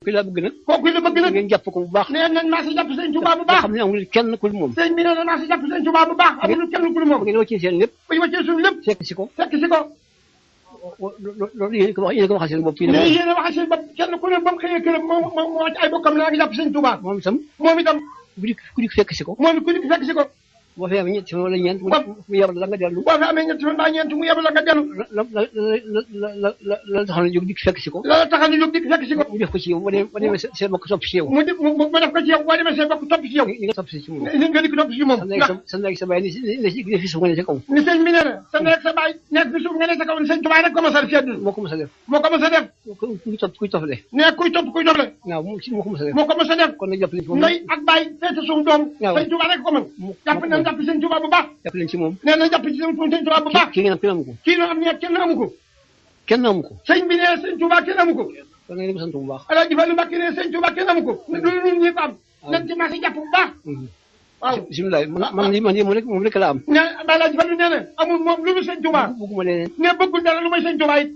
kooku la bëgg nag. kooku la bëgg nag. ngeen jàpp ko bu baax. nee nañ maa si jàpp sëñ Tuubaa bu baax. xam ne amul kenn ku moom. sëñ bi nee na maa si jàpp sëñ Tuubaa bu baax amul kenn ku moom. ngeen wàccee seen lépp. bu ñu wàccee suñu lépp. fekk si ko. fekk si ko. loolu yéen ko waxal seen bopp. mais yéen a waxal seen bopp kenn ku ne ba mu xëyee këram moo wàcc ay bokkam naa ngi jàpp sëñ Tuubaa. moom itam. ku di fekk si ko. moom ku di fekk si ko. boo fi amee ñetti fan wala ñeent mu yebal la nga dellu. boo fi amee ñetti fan ba ñeent mu yebal la nga dellu. la taxaw na jóg dikk fekk si ko. la taxaw na jóg dikk fekk si ko. mu def ko ci yow ba demee seen bokk topp si yow. mu def ko ci yow boo demee seen bokk topp si yow. ni nga topp si ci moom. ni nga dikk topp si moom. sa ndey sa baay ne fi suuf nga ne sa kaw. ni sëñ bi nee na sa ndey sa baay nekk fi suuf nga ne sa kaw ni sëñ Tuubaa rek ko mos a def fii moo ko mos a def. moo ko mos a def. kuy toppale. nee kuy topp kuy toppale. waaw moo ko mos a def. moo ko mos a def. kon nag jàpp leen ci moom. ndey ak baay feete suñu doom. waaw sëñ Tuubaa rek ko mën. jàpp nañ jàpp sëñ Tuubaa bu baax. jàpp leen ci moom. nee na jàpp ci sëñ Tuubaa bu baax. kii ngeen am kenn amu ko. kii noo am ne kenn amu ko. kenn amu ko. sëñ bi nee sëñ Tuubaa kenn amu ko. kon nag ñu sant bu baax. Alaaji Fallu Mbàkke nee sëñ Tuubaa kenn amu ko. loolu ñun ñëpp am. nañ ci marché jàpp bu baax. waaw bisimilah man moom rek la am. ne Alaaji Fallu nee na amul moom lu mu sëñ Tuubaa. bëgguma leneen. ne bëggul dara lu may sëñ Tuubaa it.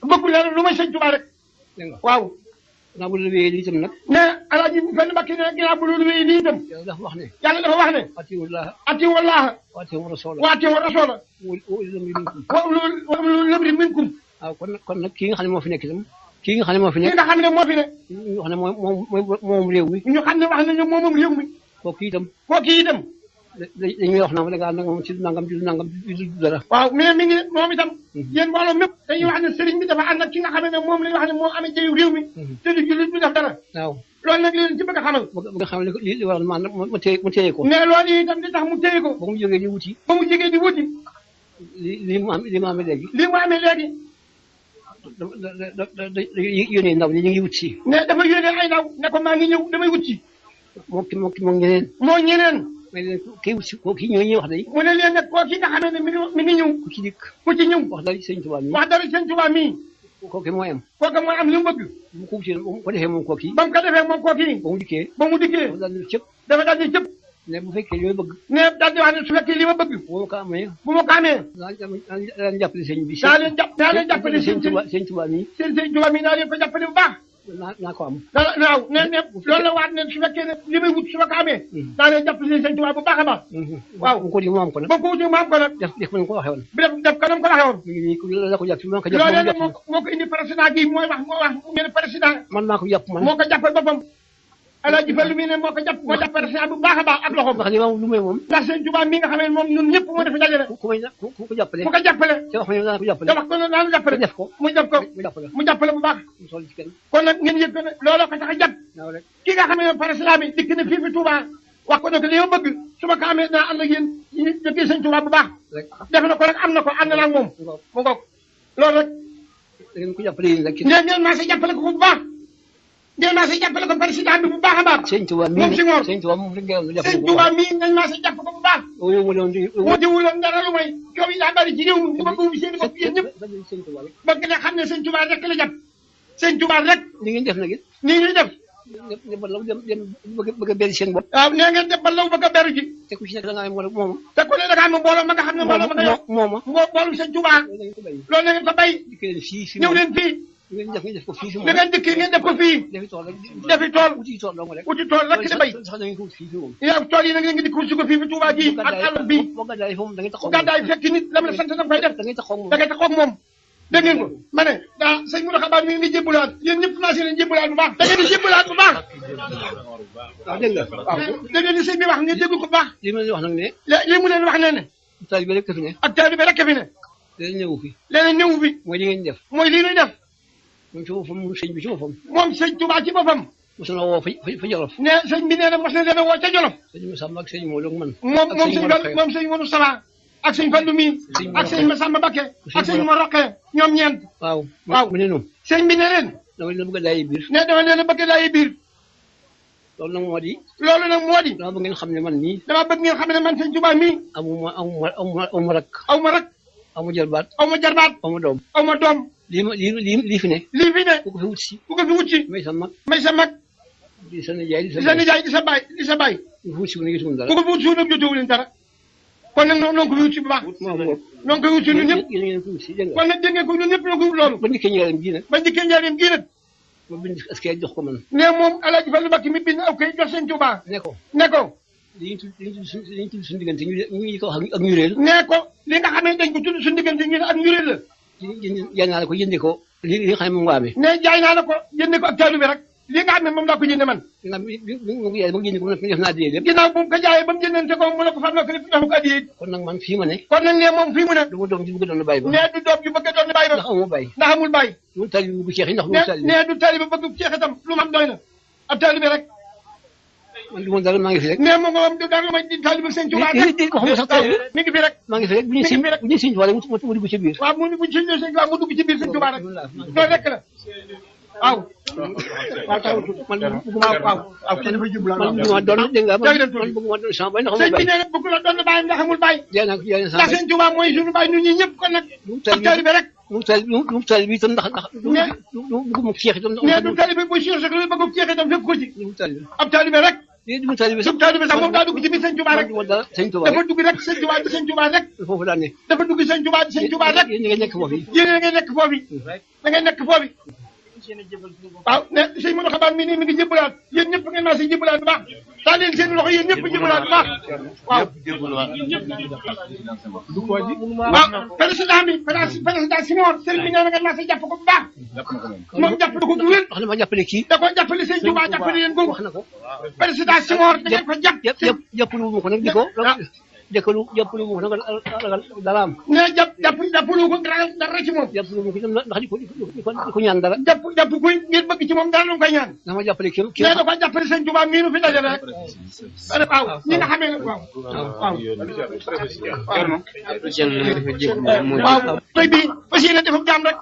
bëggul dara lu may sëñ Tuubaa rek. waaw. naa bu loolu wéyee lii itam nag. ne Alaaji Fallu Mbàkke ne ginnaaw bu loolu wéyee lii itam. yàlla dafa wax ne. yàlla dafa wax ne. atiiwu Llaaha wa atiiwu rasuula. wa atiiwu rasuula. wa ulul amri minkum. waaw kon nag kii nga xam ne moo fi nekk itam. kii nga xam ne moo fi nekk. kii nga xam ne moo fi ne. ñu wax ne moom réew mi. ñu xam ne wax nañu moomam réew mi. kooku itam. dañuy wax naa ma da ngaa nag moom ci nangam ci dara. waaw mais mi ngi moom itam. yéen mbooloo mépp dañuy wax ne sëriñ bi dafa ànd ak ki nga xam ne moom la ñu wax ne moo amee jëyu réew mi. te du jullit du def dara. waaw loolu nag li leen ci bëgg a xamal. bëgg a xamal li waral ma téye ko. mais loolu itam li tax mu téye ko. ba mu jógee di wuti. li mu amee léegi. li mu amee léegi. yónnee ndaw ñi ñu ngi wut si. mais dafa yónnee ay ndaw ne ko maa ngi ñëw damay wut si. moo ñeneen. mais leen kii wut si kii ñooy wax day. mu ne leen nag koo ki nga xam ne mi ngi ñëw. ku ci dikk. ku ci ñëw. wax dara sëñ Tuubaa mii. wax dara sëñ Tuubaa mii. kooku mooy am. kooku mooy am li mu bëgg. bu ko wutee ko defee moom kooku. ba mu ko defee moom kooku. ba mu dikkee. dafa daal di cëpp. ne bu fekkee li ma bëgg. ne daal di wax ne su fekkee li ma bëgg. bu ma ko amee. daa leen jàppale sëñ bi. daa leen jàppale sëñ Tuubaa mii. sëñ Tuubaa mii naa leen ko jàppale bu baax. naa ko am. waaw ne loolu la waat ne su fekkee ne li may wut su ma ko amee. daa leen jàppale sëñ Tuubaa bu baax a baax. waaw bu ko wuti mu am ko nag. bu ko wuti mu am ko nag. def ko ni ko waxee woon. def ko ni ko waxee woon. la ko jàpp moo ko jàpp. loolee nag moo ko indi président gi moo wax ngeen président. man maa ko jàpp man. moo ko jàppal boppam. Alaaji Fallu mi ne moo jàpp président bu baax a baax ak loxoom. ndax li ma lu may moom. ndax sëñ Tuubaa mi nga xam ne moom ñun ñëpp moo def dajale. ku ko jàppale. ku ko jàppale. te wax ko daan ko jàppale. te wax ko daan jàppale. def ko mu jàppale bu baax. kon nag ngeen yëg ko ne looloo ko tax a jàpp. ki nga xam ne président bi dikk na fii fi Tuubaa wax ko ne li ma bëgg su ma ko amee naa ànd ak yéen ñu jëkkee sëñ Tuubaa bu baax. def na ko rek am na ko ànd na ak moom. mu ngoog loolu rek. da ngeen ko jàppale yéen rek. ngeen maa si jàppale ko bu baax. ngeen maa si jàppale ko président bi bu baax a baax. sëñ Tuubaa mii moom si ngoor sëñ Tuubaa moom rek ngeen jàppale ko. sëñ Tuubaa mii ngeen maa si jàpp ko bu baax. wutiwuloon dara lu may coow yi daa bari ci réew mi bu bëgg wu seen bopp yéen ñëpp. bëgg na xam ne sëñ Tuubaa rek la jàpp. sëñ Tuubaa rek. ni ngeen def nag it. nii ñuy def. dem bëgg a berri seen bopp. waaw nee ngeen def ba law bëgg a berri ji. te ku ci nekk da ngaa am moom. te ku ne da ngaa am mbooloo ma nga xam ne mbooloo ma nga yor. mooma mbooloo sëñ Tuubaa. loolu na ngeen ko bay. ñëw leen fii. ngeen def ko fii si moom. ngeen dikk ngeen def ko fii. defi tool rek. defi tool. uti tool dong rek. uti tool rek di bay. sax da ngeen ko wut fii si moom. yow tool yi nag ngeen di ko si ko fii fi Tuubaa ji ak àll bi. boo gàddaay foofu da ngay taxaw bu gàddaay fekk nit lam la sant da nga koy def. da ngay taxaw moom da ngay taxaw moom. dégg ngeen ko ma ne daa sëñ Mountakha Ba mi ngi jébbalaat yéen ñëpp naa seen jébbalaat bu baax. da ngeen di jébbalaat bu baax. waaw dégg nga. waaw dégg ngeen ni sëñ bi wax ngeen dégg ko bu baax. li ma leen wax nag ne. li mu leen wax ne ne. taalibe rek fi ne. ak taalibe rek fi ne. leneen ñëwu fi. leneen ñëwu fi. mooy li ngeen def. mooy lii ñuy def. moom ci boppam moom sëñ bi ci boppam. moom sëñ Tuubaa ci boppam. mos na woo fa Jolof. ne sëñ bi nee na mos na leen a woo ca Jolof. sëñ Masamba ak sëñ Modou ak man. moom sëñ Modou Saba ak sëñ Fallu mi ak sëñ Masamba Bakke ak sëñ Mor Roqe ñoom ñeent. waaw mu ne noonu. sëñ bi ne leen. dama leen bëgg a daayi biir. ne dama leen a bëgg a daayi biir. loolu nag moo di. dama bëgg ngeen xam ne man nii. dama bëgg ngeen xam ne man sëñ Tuubaa mii. aw ma rak. aw ma rak. aw ma jarbaat. aw ma jarbaat. aw ma doom. aw ma doom. lii fi ne. lii fi ne. ku ko fi wut si. ku ko fi wut si. may sa mag. may sa mag. di sa nijaay di sa nijaay di sa baay di sa baay. ku ko fi wut si bu ne jotuwul dara. ku ko fi wut si nag jotuwul leen dara. kon nag noonu ko fi wut si bu baax. noonu ko wut si ñun ñëpp. kon nag dégg ngeen ko ñun ñëpp ñoo ko wut loolu. ba njëkkee njaareem gii nag. ba njëkkee njaareem gii nag. ma bind askay jox ko man ne moom Alaaji Fallu Mbàkke mi bind aw kay jox sëñ Tuubaa ne ko ne ko dañuy tudd suñu diggante ñu ngi ko wax ak ñureel ne ko li nga xamee dañ ko tudd suñu diggante ñu ne ak ñureel la jaay naa la ko jëndee ko li nga xam ne moom nga amee ne jaay naa la ko jëndee ko ak taalibe rek li nga xam ne moom laa ko jëndee man ginnaaw bi mu jaay ba mu jëndee ko def naa adiyee lépp ginnaaw bu mu ko jaayee ba mu jëndante ko mu ne ko far na ko def ko adiyee kon nag man fii ma ne kon nag ne moom fii mu ne du ma doom ji bëgg doon bàyyi ba ne du doom ju bëgg doon bàyyi ba ndax amuma bàyyi ndax amul bàyyi lu taalibe bëgg ceex yi ndax lu taalibe ne du taalibe bëgg ceex itam lu mam doy na ab taalibe rek man du ma dara maa ngi fi rek ne moom moom du dara may di taalibe sëñ Tuubaa rek waxuma sax taalibe mi ngi fi rek maa ngi fi rek bu ñuy sëñ Tuubaa rek mu dugg ci biir waaw mu bu sëñ Tuubaa mu dugg ci biir sëñ Tuubaa rek loolu rek la waaw waaw taw man bëgguma waaw kenn dafa jublu man bëgguma doon dégg nga man bëgguma doon sama baay ndax sëñ bi nee na bëgg la doon bàyyi ndax amul bàyyi jaay naa ko jaay naa ndax sëñ Tuubaa mooy suñu bàyyi ñun ñi ñëpp kon nag ab taalibe rek lu taalibe bi itam ndax bëgguma ceex itam ne du taalibe bu Cheikh sax lu bëgg ceex itam fekk ko ci ab taalibe rek du taalibe sax moom daa dugg ci biir sëñ Tuubaa rek sëñ Tuubaa dafa dugg rek sëñ Tuubaa di sëñ Tuubaa rek foofu laa ne dafa dugg sëñ Tuubaa di sëñ Tuubaa rek yéen nga nekk foofu yéen da ngay nekk foofu da ngay nekk foofu waaw ne sëñ Modou Xabaar mi nii mi ngi jëbbalaat yéen ñëpp ngeen naa si jëbbalaat bu baax daa leen seen loxo yéen ñëpp jëbbalaat bu baax waaw waaw président bi président Simon sëriñ bi nee na nga naa si jàpp ko bu baax moom jàpp na ko bu wér wax na ma jàppale kii da ko jàppale sëñ Tuubaa jàppale leen googu wax na ko président Simon da ngeen ko jàpp jàppalu mu ko nag di ko jàppalu mu ko nag ragal dara am ne jàppalu ko ragal dara ci moom jàppalu mu ko itam ndax di ko ñaan dara jàpp kuy ngeen bëgg ci moom dara lu koy ñaan dama jàppale kii ne da ko jàppale sëñ Tuubaa mii nu fi dajale rek waaw ñi nga xamee waaw waaw waaw tey bi aussi yéene def ak jaam rek